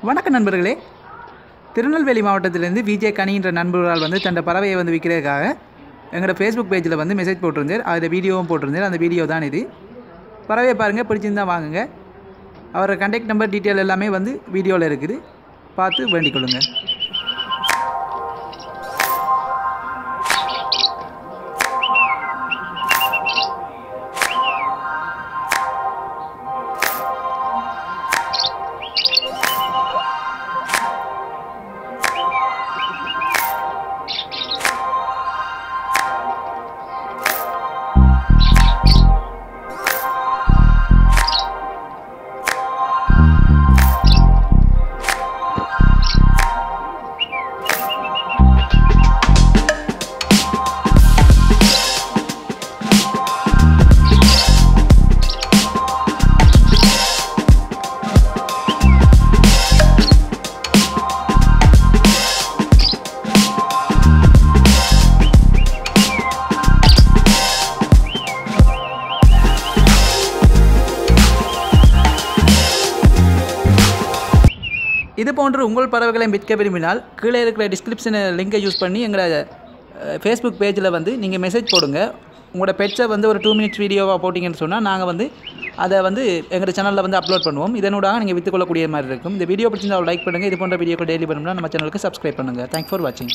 வணக்கம் நண்பர்களே, திருநெல்வேலி மாவட்டத்திலிருந்து விஜே கனின்ற நண்பர்களால் வந்து தன் பறவையை வந்து விற்கிறதுக்காக எங்களோட ஃபேஸ்புக் பேஜில் வந்து மெசேஜ் போட்டிருந்தார். அதில் வீடியோவும் போட்டிருந்தார். அந்த வீடியோ தான் இது. பறவையை பாருங்கள், பிடிச்சிருந்தால் வாங்குங்க. அவரோட கான்டாக்ட் நம்பர் டீட்டெயில் எல்லாமே வந்து வீடியோவில் இருக்குது, பார்த்து வேண்டிக் கொள்ளுங்கள். இது போன்று உங்கள் பறவைகளை விற்க விரும்பினால் கீழே இருக்கிற டிஸ்கிரிப்ஷனில் லிங்கை யூஸ் பண்ணி எங்களோட ஃபேஸ்புக் பேஜில் வந்து நீங்கள் மெசேஜ் போடுங்க. உங்களோட பெட்ஸை வந்து ஒரு 2 மினிட்ஸ் வீடியோவாக போட்டிங்கன்னு சொன்னால் நாங்கள் வந்து அதை வந்து எங்கள் சேனலில் வந்து அப்லோட் பண்ணுவோம். இதனூடாக நீங்கள் விற்றுக்கொள்ளக்கூடிய மாதிரி இருக்கும். இந்த வீடியோ பிடிச்சிருந்தால் லைக் பண்ணுங்கள். இது போன்ற வீடியோக்கள் டெய்லி பண்ணணும்னா நம்ம சேனலுக்கு சப்ஸ்கிரைப் பண்ணுங்கள். தேங்க்ஸ் ஃபார் வாட்சிங்.